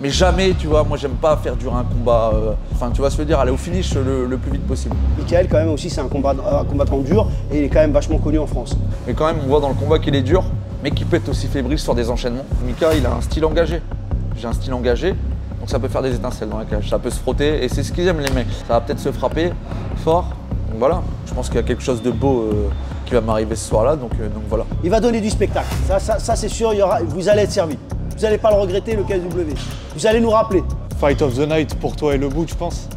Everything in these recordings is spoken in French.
Mais jamais, tu vois, moi j'aime pas faire durer un combat. Enfin, tu vas se le dire, aller au finish le plus vite possible. Mickaël, quand même, aussi, c'est un combattant dur et il est quand même vachement connu en France. Mais quand même, on voit dans le combat qu'il est dur, mais qu'il peut être aussi fébrile sur des enchaînements. Mika, il a un style engagé. J'ai un style engagé, donc ça peut faire des étincelles dans la cage. Ça peut se frotter et c'est ce qu'ils aiment, les mecs. Ça va peut-être se frapper fort. Donc voilà, je pense qu'il y a quelque chose de beau qui va m'arriver ce soir-là, donc voilà. Il va donner du spectacle. Ça c'est sûr, vous allez être servi. Vous n'allez pas le regretter, le KSW. Vous allez nous rappeler. Fight of the night pour toi et le bout, je pense.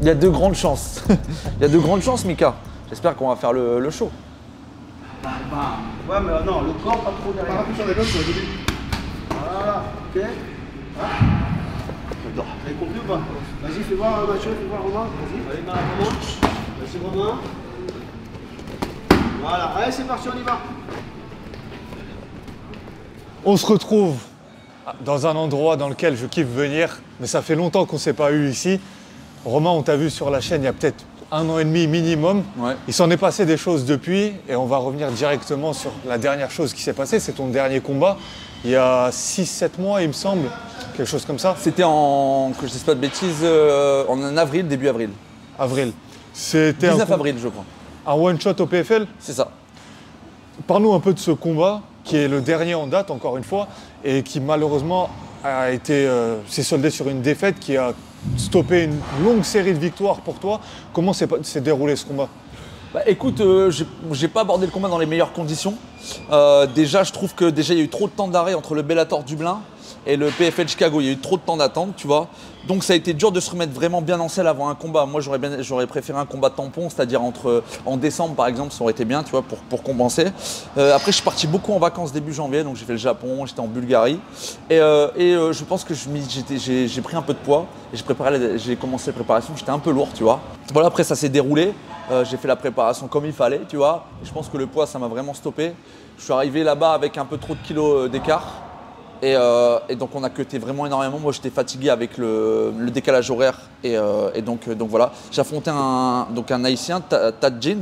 Il y a de grandes chances. Il y a de grandes chances, Mika. J'espère qu'on va faire le show. Ouais, mais non, le corps pas trop derrière. Sur les gauches, voilà, ok. J'adore. Vous avez compris ou pas? Vas-y, fais voir Mathieu, fais voir Romain. Vas-y, Romain. Vas-y, Romain. Voilà, allez, c'est parti, on y va. On se retrouve dans un endroit dans lequel je kiffe venir, mais ça fait longtemps qu'on ne s'est pas eu ici. Romain, on t'a vu sur la chaîne il y a peut-être 1 an et demi minimum. Ouais. Il s'en est passé des choses depuis et on va revenir directement sur la dernière chose qui s'est passée. C'est ton dernier combat il y a 6-7 mois, il me semble, quelque chose comme ça. C'était que je ne dise pas de bêtises, en avril, début avril. Avril. C'était 19 avril, je crois. Un one-shot au PFL. C'est ça. Parle-nous un peu de ce combat, qui est le dernier en date, encore une fois, et qui malheureusement s'est soldé sur une défaite qui a stoppé une longue série de victoires pour toi. Comment s'est déroulé ce combat? Bah, écoute, j'ai pas abordé le combat dans les meilleures conditions. Déjà, je trouve que il y a eu trop de temps d'arrêt entre le Bellator Dublin et le PFL Chicago. Il y a eu trop de temps d'attente, tu vois. Donc ça a été dur de se remettre vraiment bien en selle avant un combat. Moi, j'aurais préféré un combat tampon, c'est-à-dire en décembre, par exemple, ça aurait été bien, tu vois, pour compenser. Après, je suis parti beaucoup en vacances début janvier, donc j'ai fait le Japon, j'étais en Bulgarie. Et je pense que j'ai pris un peu de poids et j'ai commencé la préparation, j'étais un peu lourd, tu vois. Voilà, après, ça s'est déroulé. J'ai fait la préparation comme il fallait, tu vois. Et je pense que le poids, ça m'a vraiment stoppé. Je suis arrivé là-bas avec un peu trop de kilos d'écart. Et donc on a cuté vraiment énormément. Moi j'étais fatigué avec le décalage horaire et donc voilà. J'ai affronté un haïtien, Tadjin,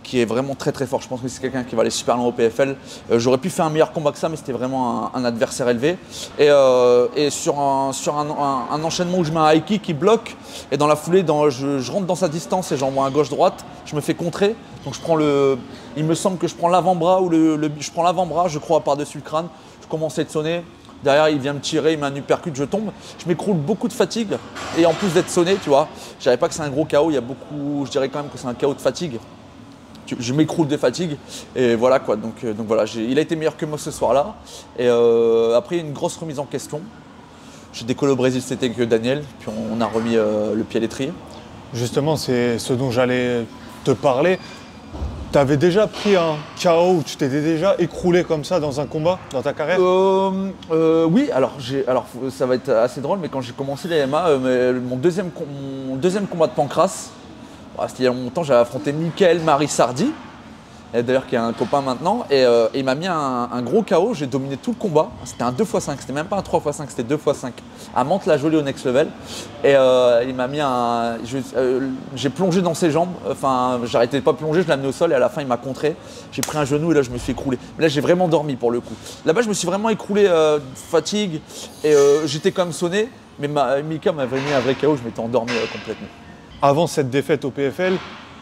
qui est vraiment très très fort. Je pense que c'est quelqu'un qui va aller super loin au PFL. J'aurais pu faire un meilleur combat que ça, mais c'était vraiment un adversaire élevé. Et sur un enchaînement où je mets un high kick qui bloque, et dans la foulée, je rentre dans sa distance et j'envoie un gauche-droite, je me fais contrer. Donc il me semble que je prends l'avant-bras je prends l'avant-bras, je crois, par-dessus le crâne. Je commence à être sonné. Derrière, il vient me tirer, il met un uppercut, je tombe. Je m'écroule beaucoup de fatigue. Et en plus d'être sonné, tu vois, je savais pas que c'est un gros KO. Il y a beaucoup, je dirais quand même que c'est un KO de fatigue. Je m'écroule de fatigue. Et voilà quoi. Donc voilà, il a été meilleur que moi ce soir-là. Et après, il y a une grosse remise en question. J'ai décollé au Brésil, c'était que Daniel. Puis on a remis le pied à l'étrier. Justement, c'est ce dont j'allais te parler. Tu avais déjà pris un KO où tu t'étais déjà écroulé comme ça dans un combat, dans ta carrière? Oui, alors ça va être assez drôle, mais quand j'ai commencé les MMA, mon deuxième combat de pancrace, c'était il y a longtemps, j'avais affronté Mickaël Sardi, d'ailleurs qui est un copain maintenant, et il m'a mis un gros KO, j'ai dominé tout le combat. C'était un 2x5, c'était même pas un 3x5, c'était 2x5, à Mantes-la-Jolie au next level. Et il m'a mis j'ai plongé dans ses jambes, enfin j'arrêtais pas de plonger, je l'ai amené au sol et à la fin il m'a contré. J'ai pris un genou et là je me suis écroulé. Mais là j'ai vraiment dormi pour le coup. Là-bas je me suis vraiment écroulé de fatigue et j'étais quand même sonné, mais Mika m'avait mis un vrai KO, je m'étais endormi complètement. Avant cette défaite au PFL,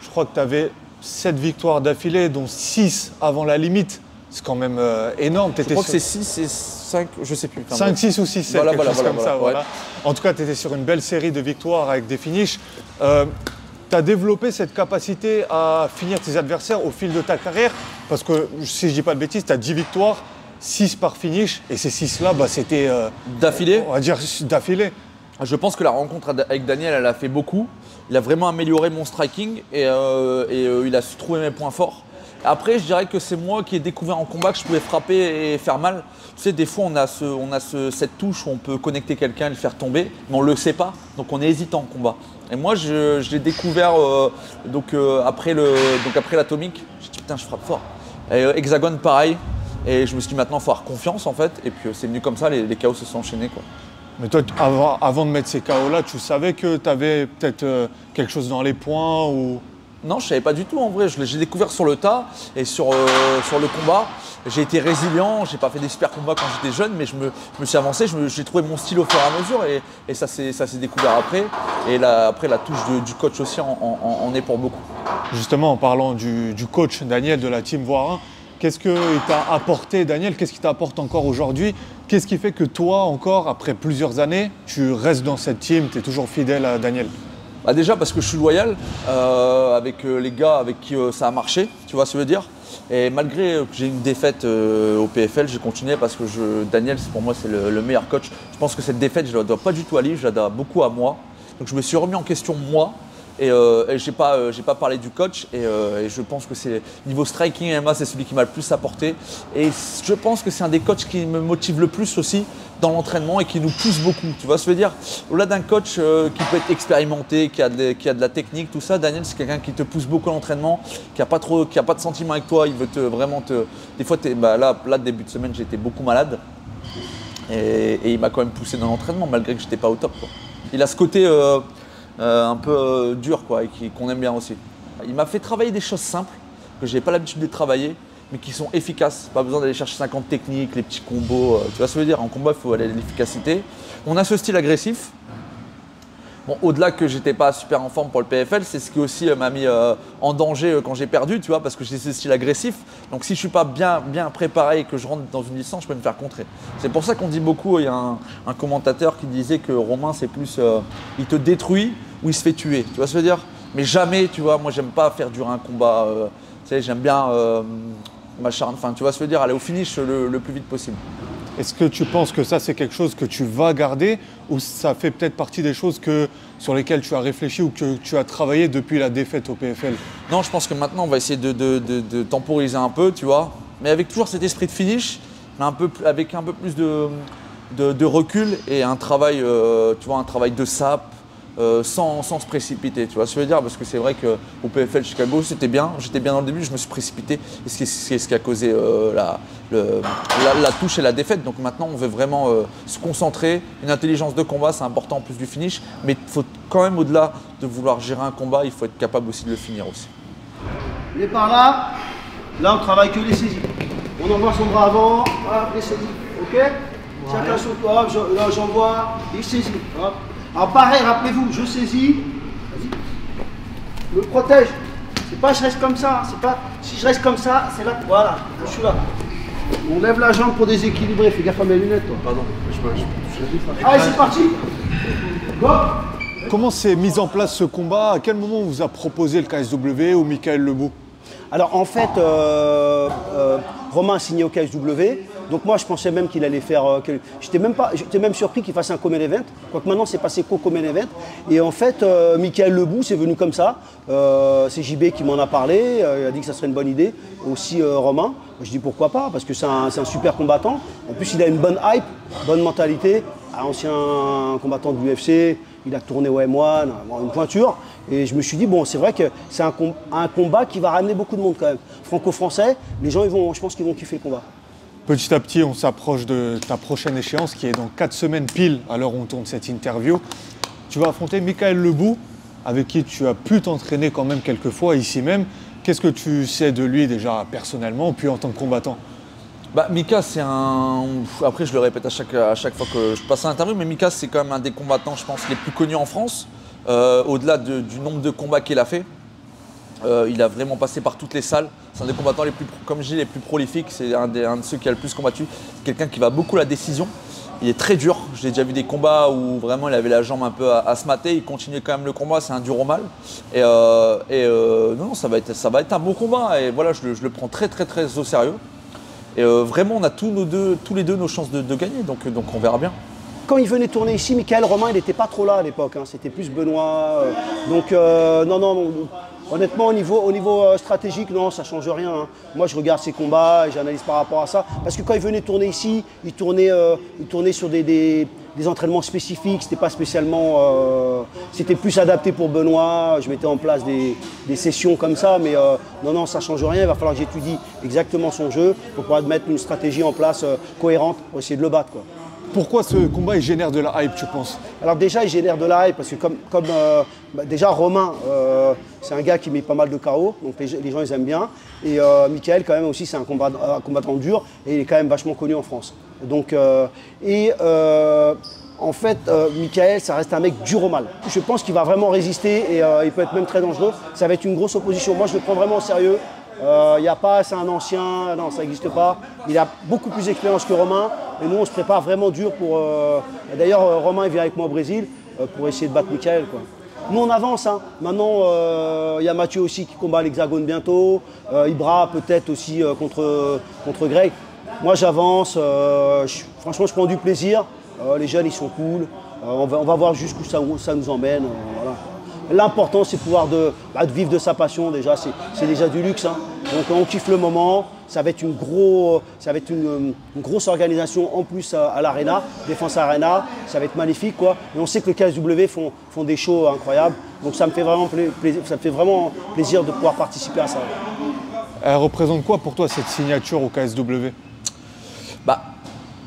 je crois que tu avais 7 victoires d'affilée, dont 6 avant la limite. C'est quand même énorme. Je crois que c'est 6 et 5, je sais plus. 5, 6 ou 6, 7, quelque chose comme ça. Voilà. En tout cas, tu étais sur une belle série de victoires avec des finishes. Tu as développé cette capacité à finir tes adversaires au fil de ta carrière. Parce que, si je dis pas de bêtises, tu as 10 victoires, 6 par finish. Et ces 6-là, c'était… d'affilée. On va dire d'affilée. Je pense que la rencontre avec Daniel, elle a fait beaucoup. Il a vraiment amélioré mon striking et il a su trouver mes points forts. Après, je dirais que c'est moi qui ai découvert en combat que je pouvais frapper et faire mal. Tu sais, des fois, on a cette touche où on peut connecter quelqu'un et le faire tomber, mais on ne le sait pas. Donc, on est hésitant en combat. Et moi, je l'ai découvert après l'atomique. J'ai dit, putain, je frappe fort. Et Hexagone, pareil. Et je me suis dit, maintenant, il faut avoir confiance, en fait. Et puis, c'est venu comme ça, les KO se sont enchaînés, quoi. Mais toi, avant de mettre ces KO-là, tu savais que tu avais peut-être quelque chose dans les poings ou… Non, je savais pas du tout en vrai. J'ai découvert sur le tas et sur le combat. J'ai été résilient, j'ai pas fait des super combats quand j'étais jeune, mais je me suis avancé, j'ai trouvé mon style au fur et à mesure et ça s'est découvert après. Et là, après, la touche du coach aussi en est pour beaucoup. Justement, en parlant du coach Daniel de la team Voirin, qu'est-ce qu'il t'a apporté, Daniel? Qu'est-ce qu'il t'apporte encore aujourd'hui? Qu'est-ce qui fait que toi, encore, après plusieurs années, tu restes dans cette team, tu es toujours fidèle à Daniel? Bah déjà parce que je suis loyal avec les gars avec qui ça a marché, tu vois ce que je veux dire. Et malgré que j'ai une défaite au PFL, j'ai continué parce que Daniel, pour moi, c'est le meilleur coach. Je pense que cette défaite, je ne la dois pas du tout à lui, je la dois beaucoup à moi. Donc je me suis remis en question moi. Et j'ai pas parlé du coach et je pense que c'est niveau striking MMA, c'est celui qui m'a le plus apporté. Et je pense que c'est un des coachs qui me motive le plus aussi dans l'entraînement et qui nous pousse beaucoup. Tu vois ce que je veux dire? Au-delà d'un coach qui peut être expérimenté, qui a de la technique, tout ça, Daniel c'est quelqu'un qui te pousse beaucoup à l'entraînement, qui a pas de sentiments avec toi. Il veut vraiment te. Des fois, là début de semaine, j'étais beaucoup malade et il m'a quand même poussé dans l'entraînement malgré que j'étais pas au top, quoi. Il a ce côté un peu dur, quoi, et qu'on aime bien aussi. Il m'a fait travailler des choses simples que je n'avais pas l'habitude de travailler, mais qui sont efficaces. Pas besoin d'aller chercher 50 techniques, les petits combos. Tu vois ce que je veux dire? En combat, il faut aller à l'efficacité. On a ce style agressif. Bon, au-delà que j'étais pas super en forme pour le PFL, c'est ce qui aussi m'a mis en danger quand j'ai perdu, tu vois, parce que j'ai ce style agressif. Donc si je suis pas bien préparé et que je rentre dans une licence, je peux me faire contrer. C'est pour ça qu'on dit beaucoup, il y a un commentateur qui disait que Romain, c'est plus, il te détruit ou il se fait tuer, tu vois ce que je veux dire? Mais jamais, tu vois, moi j'aime pas faire durer un combat, tu sais, j'aime bien m'acharner, enfin tu vois ce que je veux dire, aller au finish le plus vite possible. Est-ce que tu penses que ça, c'est quelque chose que tu vas garder ou ça fait peut-être partie des choses sur lesquelles tu as réfléchi ou que tu as travaillé depuis la défaite au PFL? Non, je pense que maintenant, on va essayer de temporiser un peu, tu vois. Mais avec toujours cet esprit de finish, mais avec un peu plus de recul et un travail, tu vois, un travail de sape, sans se précipiter, tu vois ce que je veux dire? Parce que c'est vrai qu'au PFL Chicago, c'était bien, j'étais bien dans le début, je me suis précipité et c'est ce qui a causé la touche et la défaite. Donc maintenant, on veut vraiment se concentrer. Une intelligence de combat, c'est important en plus du finish, mais il faut quand même, au-delà de vouloir gérer un combat, il faut être capable aussi de le finir aussi. Il est par là, on travaille que les saisies. On envoie son bras avant, hop, les saisies, ok? Chacun son toit, là j'envoie, il saisit. Hop. Alors pareil, rappelez-vous, je saisis, vas-y, me protège. C'est pas je reste comme ça, c'est pas si je reste comme ça, c'est là, voilà, je suis là. On lève la jambe pour déséquilibrer, fais gaffe à mes lunettes toi. Pardon, allez c'est parti. Go. Comment s'est mis en place ce combat? À quel moment on vous a proposé le KSW ou Michael Lebou? Alors en fait, Romain a signé au KSW. Donc moi je pensais même qu'il allait faire. J'étais même surpris qu'il fasse un Common Event. Quoique maintenant c'est passé qu'au Common Event. Et en fait, Michael Lebou c'est venu comme ça. C'est JB qui m'en a parlé. Il a dit que ça serait une bonne idée. Aussi Romain. Je dis pourquoi pas, parce que c'est un super combattant. En plus il a une bonne hype, bonne mentalité. Ancien combattant de l'UFC. Il a tourné au M1, une pointure. Et je me suis dit, bon, c'est vrai que c'est un combat qui va ramener beaucoup de monde quand même. Franco-français, les gens, je pense qu'ils vont kiffer le combat. Petit à petit, on s'approche de ta prochaine échéance qui est dans 4 semaines pile à l'heure où on tourne cette interview. Tu vas affronter Michael Lebou, avec qui tu as pu t'entraîner quand même quelques fois ici même. Qu'est-ce que tu sais de lui déjà personnellement, puis en tant que combattant? Bah, Mika, c'est un. Après, je le répète à chaque fois que je passe à l'interview, mais Mika, c'est quand même un des combattants, je pense, les plus connus en France. Au-delà du nombre de combats qu'il a fait, il a vraiment passé par toutes les salles. C'est un des combattants les plus, comme je dis, les plus prolifiques. C'est un de ceux qui a le plus combattu. C'est quelqu'un qui va beaucoup à la décision. Il est très dur. J'ai déjà vu des combats où vraiment il avait la jambe un peu à se mater. Il continuait quand même le combat. C'est un dur au mal. Non, ça va être un beau combat. Et voilà, je le prends très au sérieux. Et vraiment, on a tous les deux nos chances de gagner. Donc on verra bien. Quand il venait tourner ici, Michael Romain, il n'était pas trop là à l'époque. Hein. C'était plus Benoît. Non. Honnêtement, au niveau stratégique, non, ça ne change rien. Hein. Moi, je regarde ses combats et j'analyse par rapport à ça. Parce que quand il venait tourner ici, il tournait sur des entraînements spécifiques. C'était pas spécialement. C'était plus adapté pour Benoît. Je mettais en place des sessions comme ça. Mais non, ça ne change rien. Il va falloir que j'étudie exactement son jeu pour pouvoir mettre une stratégie en place cohérente pour essayer de le battre, quoi. Pourquoi ce combat il génère de la hype, tu penses? Alors déjà, il génère de la hype parce que déjà Romain, c'est un gars qui met pas mal de KO, donc les gens ils aiment bien. Et Michael quand même aussi, c'est un combattant dur et il est quand même vachement connu en France. Donc, en fait, Michael, ça reste un mec dur au mal. Je pense qu'il va vraiment résister et il peut être même très dangereux. Ça va être une grosse opposition. Moi, je le prends vraiment au sérieux. Il n'y a pas, c'est un ancien, non, ça n'existe pas. Il a beaucoup plus d'expérience que Romain. Et nous, on se prépare vraiment dur pour... D'ailleurs, Romain, il vient avec moi au Brésil pour essayer de battre Michael, quoi. Nous, on avance. Hein. Maintenant, il y a Mathieu aussi qui combat l'Hexagone bientôt. Ibra, peut-être aussi contre Greg. Moi, j'avance. Franchement, je prends du plaisir. Les jeunes, ils sont cool. On va voir jusqu'où ça nous emmène. Voilà. L'important, c'est de pouvoir de vivre de sa passion. Déjà, c'est déjà du luxe. Hein. Donc, on kiffe le moment. Ça va être une grosse organisation en plus à l'Arena, Défense Arena. Ça va être magnifique, quoi. Et on sait que le KSW font des shows incroyables. Donc, ça me fait vraiment plaisir de pouvoir participer à ça. Elle représente quoi pour toi cette signature au KSW? Bah,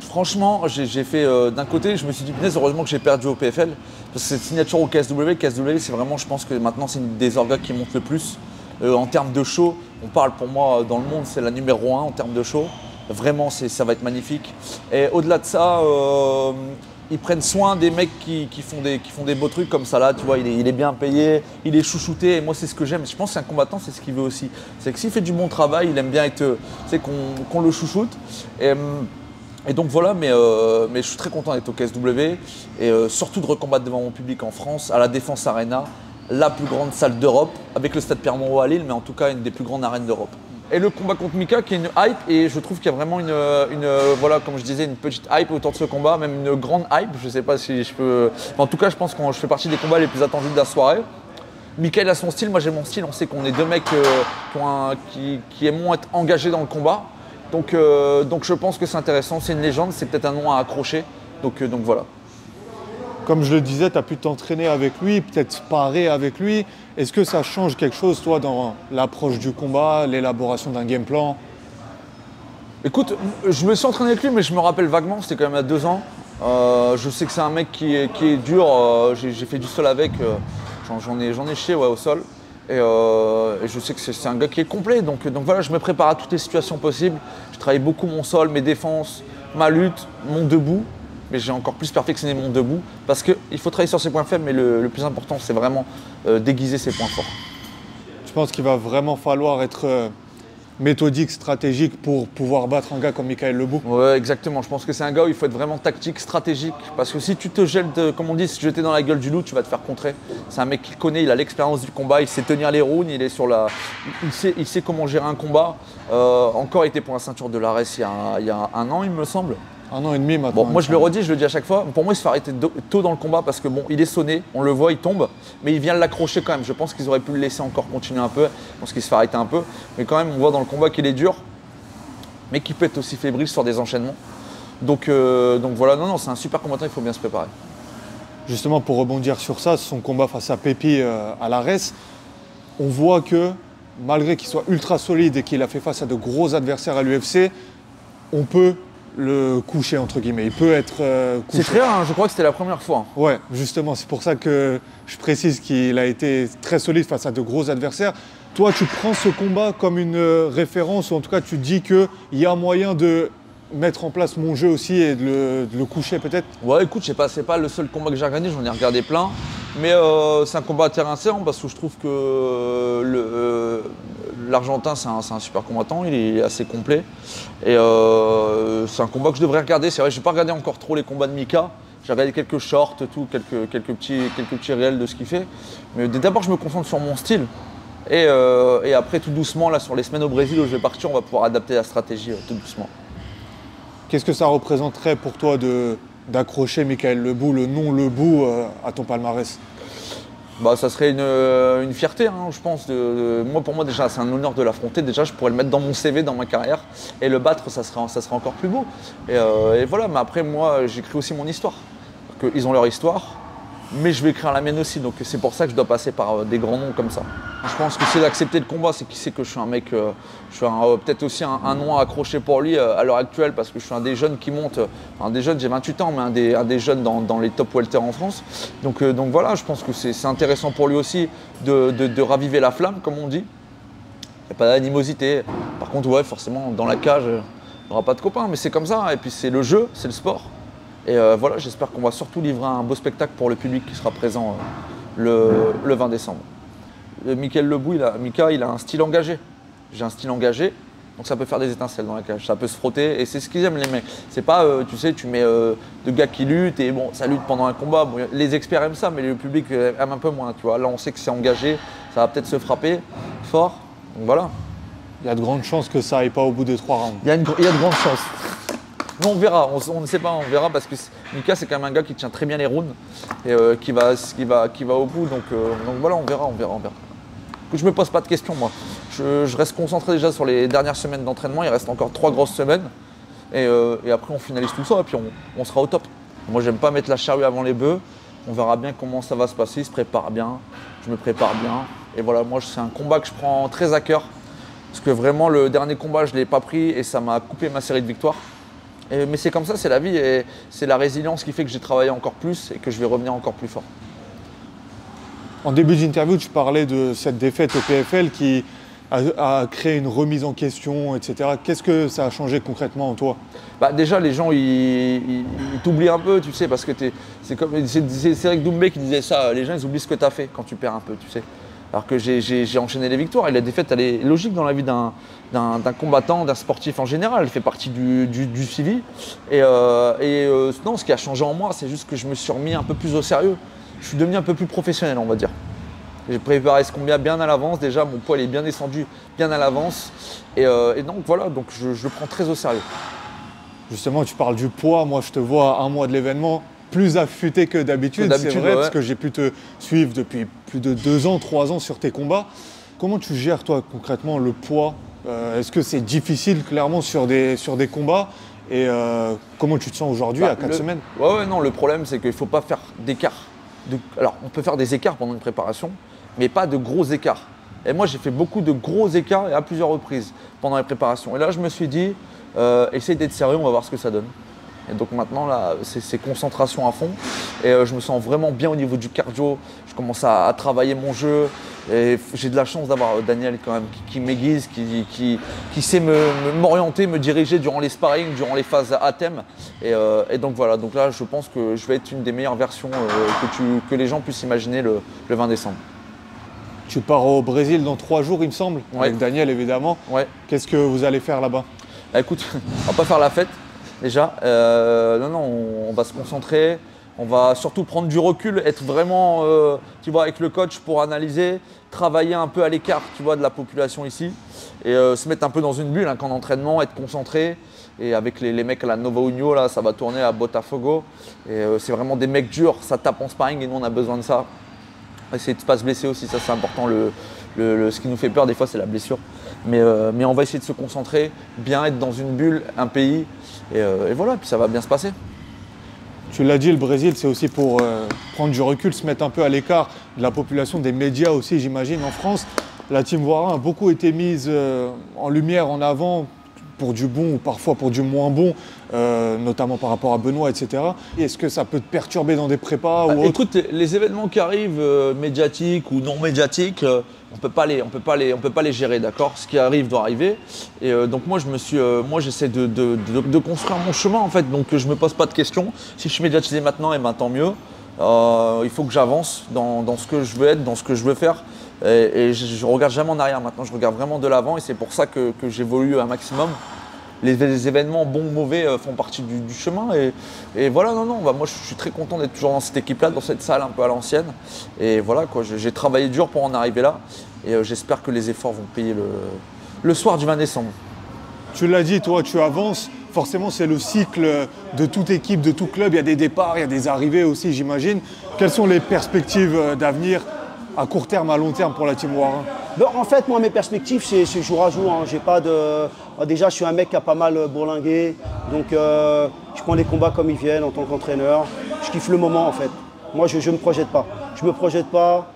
franchement, j'ai fait d'un côté, je me suis dit, heureusement que j'ai perdu au PFL. Parce que cette signature au KSW, c'est vraiment, je pense que maintenant, c'est une des orgas qui monte le plus. En termes de show, on parle pour moi, dans le monde, c'est la numéro 1 en termes de show. Vraiment, ça va être magnifique. Et au-delà de ça, ils prennent soin des mecs qui font des beaux trucs comme ça là, tu vois, il est bien payé, il est chouchouté. Et moi, c'est ce que j'aime. Je pense qu'un combattant, c'est ce qu'il veut aussi. C'est que s'il fait du bon travail, il aime bien être, qu'on le chouchoute. Et donc voilà, mais je suis très content d'être au KSW et surtout de recombattre devant mon public en France, à la Défense Arena, la plus grande salle d'Europe, avec le stade Pierre-Mauroy à Lille, mais en tout cas une des plus grandes arènes d'Europe. Et le combat contre Mika qui est une hype, et je trouve qu'il y a vraiment voilà, comme je disais, une petite hype autour de ce combat, même une grande hype, je ne sais pas si je peux... En tout cas, je pense que je fais partie des combats les plus attendus de la soirée. Mikael a son style, moi j'ai mon style, on sait qu'on est deux mecs qui aimons être engagés dans le combat. Donc je pense que c'est intéressant, c'est une légende, c'est peut-être un nom à accrocher. Donc voilà. Comme je le disais, tu as pu t'entraîner avec lui, peut-être sparer avec lui. Est-ce que ça change quelque chose, toi, dans l'approche du combat, l'élaboration d'un game plan? Écoute, je me suis entraîné avec lui, mais je me rappelle vaguement, c'était quand même il y a 2 ans. Je sais que c'est un mec qui est dur, j'ai fait du sol avec, j'en ai chié au sol. Et je sais que c'est un gars qui est complet, donc voilà, je me prépare à toutes les situations possibles. Je travaille beaucoup mon sol, mes défenses, ma lutte, mon debout. Mais j'ai encore plus perfectionné mon debout parce qu'il faut travailler sur ses points faibles, mais le plus important, c'est vraiment déguiser ses points forts. Je pense qu'il va vraiment falloir être méthodique, stratégique pour pouvoir battre un gars comme Michael Lebou. Ouais, exactement. Je pense que c'est un gars où il faut être vraiment tactique, stratégique. Parce que si tu te jettes, comme on dit, se jeter dans la gueule du loup, tu vas te faire contrer. C'est un mec qui connaît, il a l'expérience du combat, il sait tenir les rounds, il sait comment gérer un combat. Encore, il était pour la ceinture de l'ARES il y a 1 an, il me semble. 1 an et demi maintenant. Bon, moi je le redis, je le dis à chaque fois. Pour moi, il se fait arrêter tôt dans le combat parce que bon, il est sonné, on le voit, il tombe, mais il vient l'accrocher quand même. Je pense qu'ils auraient pu le laisser encore continuer un peu, parce qu'il se fait arrêter un peu. Mais quand même, on voit dans le combat qu'il est dur, mais qu'il peut être aussi fébrile sur des enchaînements. Donc voilà, non, c'est un super combattant, il faut bien se préparer. Justement, pour rebondir sur ça, son combat face à Pépi à l'ARES, on voit que malgré qu'il soit ultra solide et qu'il a fait face à de gros adversaires à l'UFC, on peut le coucher entre guillemets, il peut être couché. C'est très rare, hein. Je crois que c'était la première fois. Ouais, justement, c'est pour ça que je précise qu'il a été très solide face à de gros adversaires. Toi, tu prends ce combat comme une référence, ou en tout cas tu dis qu'il y a moyen de mettre en place mon jeu aussi et de le coucher peut-être? Ouais, écoute, c'est pas le seul combat que j'ai regardé, j'en ai regardé plein. Mais c'est un combat intéressant parce que je trouve que l'Argentin, c'est un super combattant, il est assez complet. Et c'est un combat que je devrais regarder. C'est vrai, je n'ai pas regardé encore trop les combats de Mika. J'ai regardé quelques shorts, quelques petits réels de ce qu'il fait. Mais d'abord, je me concentre sur mon style. Et après, tout doucement, là, sur les semaines au Brésil où je vais partir, on va pouvoir adapter la stratégie tout doucement. Qu'est-ce que ça représenterait pour toi d'accrocher Michael Lebou, le nom Lebou, à ton palmarès? Bah, ça serait une fierté, hein, je pense. Pour moi, déjà, c'est un honneur de l'affronter. Déjà, je pourrais le mettre dans mon CV, dans ma carrière. Et le battre, ça serait encore plus beau. Et voilà, mais après, moi, j'écris aussi mon histoire. Ils ont leur histoire. mais je vais écrire la mienne aussi. Donc c'est pour ça que je dois passer par des grands noms comme ça. Je pense que c'est d'accepter le combat, c'est qu'il sait que je suis un mec, je suis peut-être aussi un nom à accrocher pour lui à l'heure actuelle, parce que je suis un des jeunes qui monte, un des jeunes, j'ai 28 ans, mais un des jeunes dans les top welter en France. Donc voilà, je pense que c'est intéressant pour lui aussi de raviver la flamme, comme on dit. Il n'y a pas d'animosité. Par contre, ouais, forcément, dans la cage, il n'y aura pas de copains, mais c'est comme ça. Et puis c'est le jeu, c'est le sport. Et voilà, j'espère qu'on va surtout livrer un beau spectacle pour le public qui sera présent le 20 décembre. Mickaël Lebou, Mika, il a un style engagé. J'ai un style engagé, donc ça peut faire des étincelles dans la cage. Ça peut se frotter, et c'est ce qu'ils aiment les mecs. C'est pas, tu sais, tu mets deux gars qui luttent, et bon, ça lutte pendant un combat. Bon, les experts aiment ça, mais le public aime un peu moins, tu vois. Là, on sait que c'est engagé, ça va peut-être se frapper fort. Donc voilà. Il y a de grandes chances que ça aille pas au bout des 3 rounds. Il y a de grandes chances. Non, on verra, on ne sait pas, on verra, parce que Mika, c'est quand même un gars qui tient très bien les rounds et qui va au bout. Donc voilà, on verra. Que je me pose pas de questions, moi. Je reste concentré déjà sur les dernières semaines d'entraînement. Il reste encore 3 grosses semaines. Et après, on finalise tout ça et puis on sera au top. Moi, j'aime pas mettre la charrue avant les bœufs. On verra bien comment ça va se passer. Il se prépare bien. Je me prépare bien. Et voilà, moi, c'est un combat que je prends très à cœur. Parce que vraiment, le dernier combat, je ne l'ai pas pris et ça m'a coupé ma série de victoires. Mais c'est comme ça, c'est la vie et c'est la résilience qui fait que j'ai travaillé encore plus et que je vais revenir encore plus fort. En début d'interview, tu parlais de cette défaite au PFL qui a créé une remise en question, etc. Qu'est-ce que ça a changé concrètement en toi? Déjà, les gens, ils t'oublient un peu, tu sais, parce que c'est Eric Doumbé qui disait ça, les gens, ils oublient ce que tu as fait quand tu perds un peu, tu sais. Alors que j'ai enchaîné les victoires et la défaite, elle est logique dans la vie d'un combattant, d'un sportif en général. Elle fait partie du suivi. Non, ce qui a changé en moi, c'est juste que je me suis remis un peu plus au sérieux. Je suis devenu un peu plus professionnel, on va dire. J'ai préparé ce combat bien à l'avance. Déjà, mon poids est bien descendu bien à l'avance. Et donc voilà, donc je le prends très au sérieux. Justement, tu parles du poids. Moi, je te vois à un mois de l'événement plus affûté que d'habitude, c'est vrai, ouais. Parce que j'ai pu te suivre depuis plus de 2 ans, 3 ans sur tes combats. Comment tu gères, toi, concrètement, le poids? Est-ce que c'est difficile, clairement, sur des combats? Et comment tu te sens aujourd'hui, à 4 semaines? Ouais, non, le problème, c'est qu'il ne faut pas faire d'écart. Alors, on peut faire des écarts pendant une préparation, mais pas de gros écarts. Et moi, j'ai fait beaucoup de gros écarts et à plusieurs reprises pendant les préparations. Et là, je me suis dit, essaye d'être sérieux, on va voir ce que ça donne. Et donc maintenant, là, c'est concentration à fond. Et je me sens vraiment bien au niveau du cardio. Je commence à travailler mon jeu. Et j'ai de la chance d'avoir Daniel quand même qui m'aiguise, qui sait m'orienter, me diriger durant les sparring, durant les phases à thème. Et donc voilà, donc là, je pense que je vais être une des meilleures versions que les gens puissent imaginer le 20 décembre. Tu pars au Brésil dans 3 jours, il me semble, ouais. Avec Daniel, évidemment. Ouais. Qu'est-ce que vous allez faire là-bas? Écoute, on va pas faire la fête. Déjà, non, on va se concentrer, on va surtout prendre du recul, être vraiment, tu vois, avec le coach pour analyser, travailler un peu à l'écart, tu vois, de la population ici et se mettre un peu dans une bulle, un camp d'entraînement, être concentré. Et avec les mecs à la Nova União, là, ça va tourner à Botafogo. Et c'est vraiment des mecs durs, ça tape en sparring et nous, on a besoin de ça. Essayer de ne pas se blesser aussi, ça c'est important. Ce qui nous fait peur des fois, c'est la blessure. Mais on va essayer de se concentrer, bien être dans une bulle, un pays. Et voilà, puis ça va bien se passer. Tu l'as dit, le Brésil, c'est aussi pour prendre du recul, se mettre un peu à l'écart de la population, des médias aussi, j'imagine. En France, la Team Voirin a beaucoup été mise en lumière, en avant, pour du bon ou parfois pour du moins bon, notamment par rapport à Benoît, etc. Est-ce que ça peut te perturber dans des prépas ou autre? Écoute, les événements qui arrivent, médiatiques ou non médiatiques, on peut pas les gérer, d'accord? Ce qui arrive doit arriver. Et donc moi, j'essaie de construire mon chemin en fait. Donc je me pose pas de questions. Si je suis médiatisé maintenant, et ben tant mieux. Il faut que j'avance dans ce que je veux être, dans ce que je veux faire. Et je regarde jamais en arrière maintenant. Je regarde vraiment de l'avant et c'est pour ça que j'évolue un maximum. Les événements bons ou mauvais font partie du chemin et voilà, non, moi je suis très content d'être toujours dans cette équipe-là, dans cette salle un peu à l'ancienne. Et voilà, quoi, j'ai travaillé dur pour en arriver là et j'espère que les efforts vont payer le soir du 20 décembre. Tu l'as dit, toi, tu avances. Forcément, c'est le cycle de toute équipe, de tout club. Il y a des départs, il y a des arrivées aussi, j'imagine. Quelles sont les perspectives d'avenir à court terme, à long terme pour la Team Voirin? En fait, moi, mes perspectives, c'est jour à jour. Hein. J'ai pas de... Déjà, je suis un mec qui a pas mal bourlingué. Donc, je prends les combats comme ils viennent en tant qu'entraîneur. Je kiffe le moment, en fait. Moi, je ne me projette pas. Je me projette pas.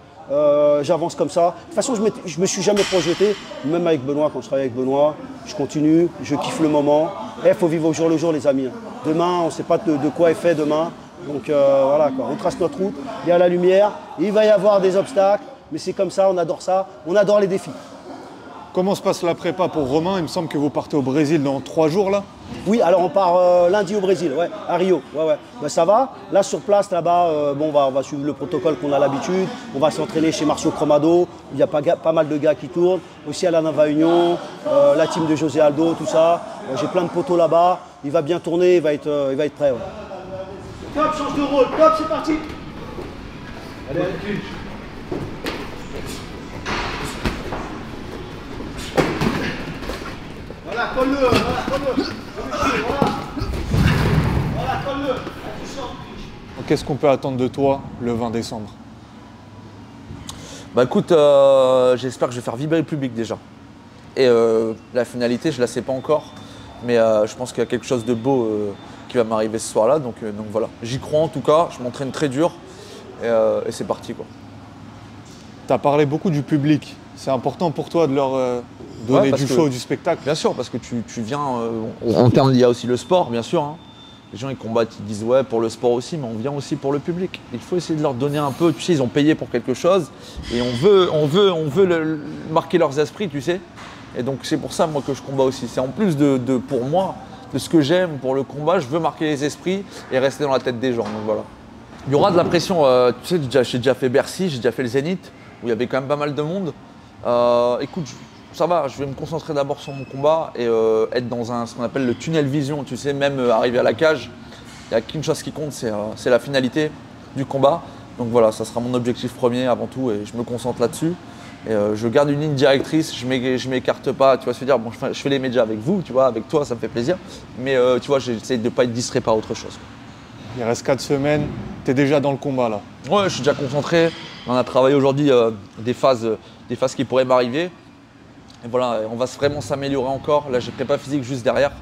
J'avance comme ça. De toute façon, je me suis jamais projeté, même avec Benoît, quand je travaille avec Benoît, je continue, je kiffe le moment. Il faut vivre au jour le jour, les amis. Demain, on ne sait pas de quoi est fait demain. Donc voilà, quoi. On trace notre route, il y a la lumière, il va y avoir des obstacles, mais c'est comme ça, on adore les défis. Comment se passe la prépa pour Romain? Il me semble que vous partez au Brésil dans 3 jours là. Oui, alors on part lundi au Brésil, ouais, à Rio. Ouais. Ben, ça va. Là sur place, là-bas, on va suivre le protocole qu'on a l'habitude. On va s'entraîner chez Marcio Cromado. Il y a pas mal de gars qui tournent. Aussi à la Nava Union, la team de José Aldo, tout ça. J'ai plein de potos là-bas. Il va bien tourner, il va être prêt. Ouais. Top, change de rôle. Top, c'est parti. Allez, voilà, colle-le, colle-le. Voilà, colle-le. Qu'est-ce qu'on peut attendre de toi le 20 décembre? Bah écoute, j'espère que je vais faire vibrer le public déjà. Et la finalité, je ne la sais pas encore. Mais je pense qu'il y a quelque chose de beau qui va m'arriver ce soir-là. Donc voilà, j'y crois en tout cas. Je m'entraîne très dur. Et c'est parti, quoi. Tu as parlé beaucoup du public. C'est important pour toi de leur donner du show, du spectacle? Bien sûr, parce que tu viens... en termes, il y a aussi le sport, bien sûr. Hein. Les gens, ils combattent, ils disent ouais, pour le sport aussi, mais on vient aussi pour le public. Il faut essayer de leur donner un peu. Tu sais, ils ont payé pour quelque chose. Et on veut marquer leurs esprits, tu sais. Et donc, c'est pour ça, moi, que je combats aussi. C'est en plus pour moi, de ce que j'aime pour le combat, je veux marquer les esprits et rester dans la tête des gens. Donc voilà. Il y aura de la pression. Tu sais, j'ai déjà fait Bercy, j'ai déjà fait le Zénith, où il y avait quand même pas mal de monde. Écoute, ça va, je vais me concentrer d'abord sur mon combat et être dans ce qu'on appelle le tunnel vision. Tu sais, même arriver à la cage, il n'y a qu'une chose qui compte, c'est la finalité du combat. Donc voilà, ça sera mon objectif premier avant tout et je me concentre là-dessus. Et je garde une ligne directrice, je m'écarte pas, tu vois, se dire, bon, je fais les médias avec vous, tu vois, avec toi, ça me fait plaisir. Mais tu vois, j'essaie de ne pas être distrait par autre chose. Il reste 4 semaines, tu es déjà dans le combat là. Ouais, je suis déjà concentré. On a travaillé aujourd'hui des phases qui pourraient m'arriver. Et voilà, on va vraiment s'améliorer encore. Là, j'ai prépa physique juste derrière.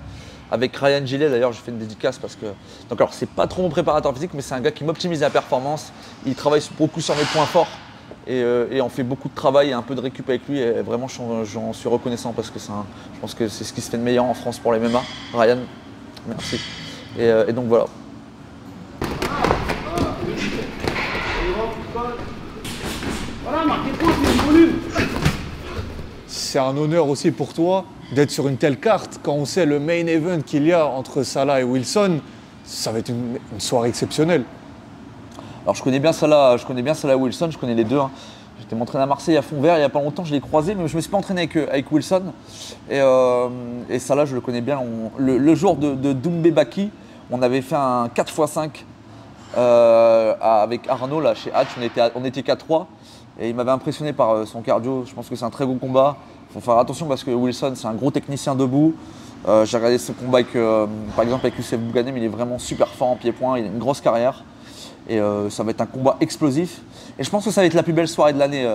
Avec Ryan Gillet, d'ailleurs, je fais une dédicace parce que. Donc, alors, c'est pas trop mon préparateur physique, mais c'est un gars qui m'optimise la performance. Il travaille beaucoup sur mes points forts. Et on fait beaucoup de travail et un peu de récup avec lui. Et vraiment, j'en suis reconnaissant parce que je pense que c'est ce qui se fait de meilleur en France pour les MMA. Ryan, merci. Et donc, voilà. C'est un honneur aussi pour toi d'être sur une telle carte. Quand on sait le main event qu'il y a entre Salah et Wilson, ça va être une soirée exceptionnelle. Alors je connais bien Salah et Wilson, je connais les deux. Hein. J'étais m'entraîner à Marseille à Fontvert il n'y a pas longtemps, je l'ai croisé, mais je ne me suis pas entraîné avec Wilson. Et Salah, je le connais bien. Le jour de Doumbé Baki, on avait fait un 4x5 avec Arnaud là, chez Hatch, on était 4-3. Et il m'avait impressionné par son cardio. Je pense que c'est un très bon combat. Il faut faire attention parce que Wilson, c'est un gros technicien debout. J'ai regardé ce combat par exemple avec Youssef Bouganem, il est vraiment super fort en pied-point, il a une grosse carrière. Et ça va être un combat explosif. Et je pense que ça va être la plus belle soirée de l'année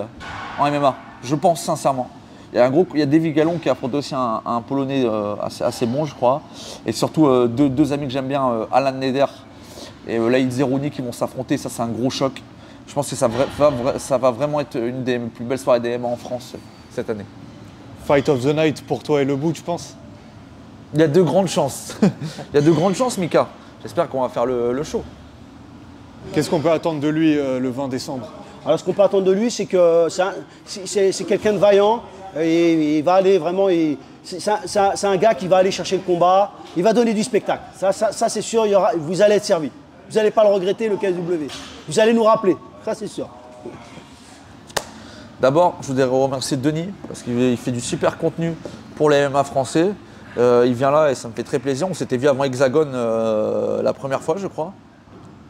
en MMA. Je pense sincèrement. Il y a David Gallon qui a affronté aussi un Polonais assez bon, je crois. Et surtout deux amis que j'aime bien, Alan Neder et Laïd Zerouni qui vont s'affronter. Ça, c'est un gros choc. Je pense que ça va vraiment être une des plus belles soirées des MMA en France cette année. Fight of the night pour toi et le bout, tu penses? Il y a de grandes chances. Il y a de grandes chances, Mika. J'espère qu'on va faire le show. Qu'est-ce qu'on peut attendre de lui le 20 décembre? Alors, ce qu'on peut attendre de lui, c'est que c'est quelqu'un de vaillant. Et il va aller vraiment. C'est un gars qui va aller chercher le combat. Il va donner du spectacle. Ça c'est sûr, vous allez être servi. Vous n'allez pas le regretter, le KSW. Vous allez nous rappeler. Ça, c'est sûr. D'abord, je voudrais remercier Denis parce qu'il fait du super contenu pour les MMA français. Il vient là et ça me fait très plaisir. On s'était vu avant Hexagone la première fois, je crois.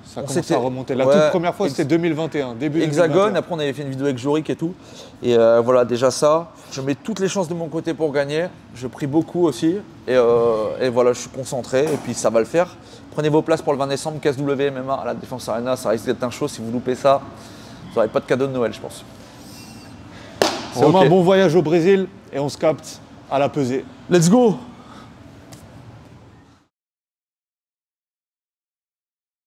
Ça commence à remonter. La toute première fois, c'était 2021, début Hexagone, 2021. Après on avait fait une vidéo avec Jorik et tout. Et voilà, déjà ça. Je mets toutes les chances de mon côté pour gagner. Je prie beaucoup aussi. Et voilà, je suis concentré et puis ça va le faire. Prenez vos places pour le 20 décembre, KSW MMA à la Défense Arena. Ça risque d'être un show. Si vous loupez ça, vous n'aurez pas de cadeau de Noël, je pense. Romain, bon voyage au Brésil et on se capte à la pesée. Let's go!